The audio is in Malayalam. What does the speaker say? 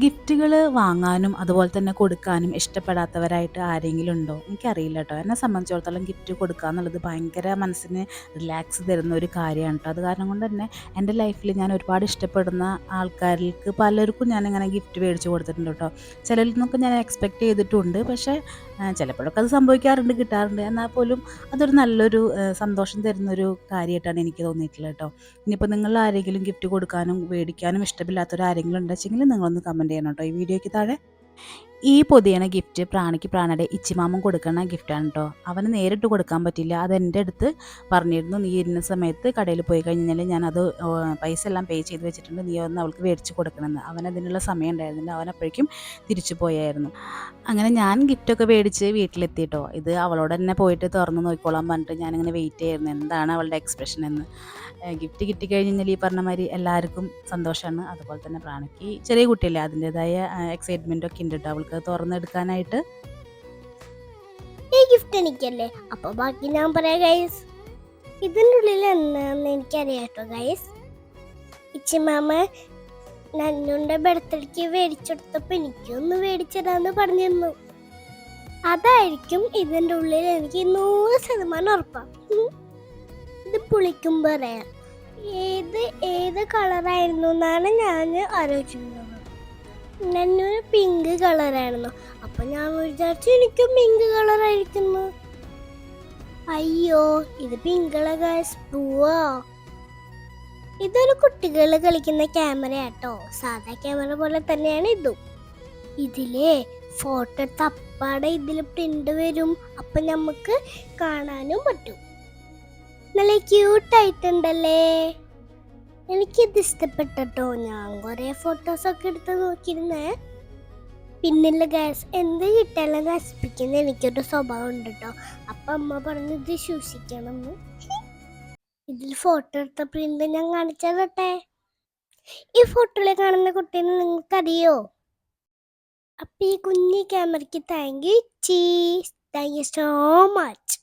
ഗിഫ്റ്റുകൾ വാങ്ങാനും അതുപോലെ തന്നെ കൊടുക്കാനും ഇഷ്ടപ്പെടാത്തവരായിട്ട് ആരെങ്കിലും ഉണ്ടോ? എനിക്കറിയില്ല കേട്ടോ. എന്നെ സംബന്ധിച്ചിടത്തോളം ഗിഫ്റ്റ് കൊടുക്കുക എന്നുള്ളത് ഭയങ്കര മനസ്സിന് റിലാക്സ് തരുന്ന ഒരു കാര്യമാണ് കേട്ടോ. അത് കാരണം കൊണ്ട് തന്നെ എൻ്റെ ലൈഫിൽ ഞാൻ ഒരുപാട് ഇഷ്ടപ്പെടുന്ന ആൾക്കാർക്ക് പലർക്കും ഞാനിങ്ങനെ ഗിഫ്റ്റ് മേടിച്ച് കൊടുത്തിട്ടുണ്ട് കേട്ടോ. ചിലരിൽ നിന്നൊക്കെ ഞാൻ എക്സ്പെക്റ്റ് ചെയ്തിട്ടുണ്ട്. പക്ഷേ ചിലപ്പോഴൊക്കെ അത് സംഭവിക്കാറുണ്ട്, കിട്ടാറുണ്ട്. എന്നാൽ പോലും അതൊരു നല്ലൊരു സന്തോഷം തരുന്നൊരു കാര്യമായിട്ടാണ് എനിക്ക് തോന്നിയിട്ടുള്ളത് കേട്ടോ. ഇനിയിപ്പോൾ നിങ്ങൾ ആരെങ്കിലും ഗിഫ്റ്റ് കൊടുക്കാനും മേടിക്കാനും ഇഷ്ടമില്ലാത്തവരാരെങ്കിലും ഉണ്ടെച്ചെങ്കിൽ നിങ്ങളൊന്ന് കമൻറ്റ് ചെയ്യണം കേട്ടോ ഈ വീഡിയോയ്ക്ക് താഴെ. ഈ പൊതിയണ ഗിഫ്റ്റ് പ്രാണിക്ക് പ്രാണയുടെ ഇച്ചിമാമൻ കൊടുക്കണ ഗിഫ്റ്റാണ് കേട്ടോ. അവന് നേരിട്ട് കൊടുക്കാൻ പറ്റില്ല. അതെൻ്റെ അടുത്ത് പറഞ്ഞിരുന്നു, നീ ഇരുന്ന സമയത്ത് കടയിൽ പോയി കഴിഞ്ഞാൽ ഞാനത് പൈസ എല്ലാം പേ ചെയ്ത് വെച്ചിട്ടുണ്ട്, നീ ഒന്ന് അവൾക്ക് മേടിച്ച് കൊടുക്കണമെന്ന്. അവനതിനുള്ള സമയം ഉണ്ടായിരുന്നില്ല, അവനപ്പോഴേക്കും തിരിച്ചു പോയായിരുന്നു. അങ്ങനെ ഞാൻ ഗിഫ്റ്റൊക്കെ മേടിച്ച് വീട്ടിലെത്തി കേട്ടോ. ഇത് അവളോട് തന്നെ പോയിട്ട് തുറന്ന് നോക്കിക്കോളാൻ പറഞ്ഞിട്ട് ഞാനിങ്ങനെ വെയിറ്റ് ചെയ്യായിരുന്നു എന്താണ് അവളുടെ എക്സ്പ്രഷൻ എന്ന്. ഗിഫ്റ്റ് കിട്ടിക്കഴിഞ്ഞാൽ ഈ പറഞ്ഞ മാതിരി എല്ലാവർക്കും സന്തോഷമാണ്. അതുപോലെ തന്നെ പ്രാണിക്ക് ചെറിയ കുട്ടിയല്ലേ, അതിൻ്റെതായ എക്സൈറ്റ്മെൻ്റ് ഒക്കെ ഉണ്ട് കേട്ടോ അവൾക്ക് തുറന്നെടുക്കാനായിട്ട്. ഈ ഗിഫ്റ്റ് എനിക്കല്ലേ, അപ്പൊ ബാക്കി ഞാൻ പറയാം ഗൈസ്. ഇതിൻ്റെ ഉള്ളിൽ എന്താന്ന് എനിക്കറിയാം കേട്ടോ ഗൈസ്. ഇച്ചിമാമ നന്നുന്റെ ബർത്ത്ഡേക്ക് മേടിച്ചെടുത്തപ്പോ എനിക്കൊന്ന് മേടിച്ചതാന്ന് പറഞ്ഞിരുന്നു. അതായിരിക്കും ഇതിൻ്റെ ഉള്ളിൽ, എനിക്ക് 100% ഉറപ്പാ. ഇത് പുളിക്കുമ്പോ പറയാം ഏത് കളറായിരുന്നു എന്നാണ് ഞാൻ ആലോചിക്കുന്നത്. നന്നൊരു പിങ്ക് കളറായിരുന്നു. അപ്പൊ ഞാൻ വിചാരിച്ചു എനിക്കും പിങ്ക് കളറായിരിക്കുന്നു. അയ്യോ, ഇത് പിങ്ക് കളർ പൂവാ. ഇതൊരു കുട്ടികൾ കളിക്കുന്ന ക്യാമറ ആട്ടോ. സാധാ ക്യാമറ പോലെ തന്നെയാണ് ഇതും. ഇതിലെ ഫോട്ടോ തപ്പാടെ ഇതിൽ പ്രിന്റ് വരും. അപ്പൊ നമുക്ക് കാണാനും പറ്റും. നല്ല ക്യൂട്ടായിട്ടുണ്ടല്ലേ. എനിക്കിത് ഇഷ്ടപ്പെട്ടോ. ഞാൻ കുറെ ഫോട്ടോസൊക്കെ എടുത്ത് നോക്കിയിരുന്നേ. പിന്നില്ല ഗ്യാസ് എന്ത് കിട്ടാലും നശിപ്പിക്കുന്ന എനിക്കൊരു സ്വഭാവം ഉണ്ട് കേട്ടോ. അപ്പൊ അമ്മ പറഞ്ഞു ഇത് സൂക്ഷിക്കണം. ഇതിൽ ഫോട്ടോ എടുത്ത പ്രിന്റ് ഞാൻ കാണിച്ചതട്ടെ. ഈ ഫോട്ടോയിൽ കാണുന്ന കുട്ടീനെ നിങ്ങൾക്കറിയോ? അപ്പൊ ഈ കുഞ്ഞി ക്യാമറയ്ക്ക് താങ്ക് യു സോ മച്ച്.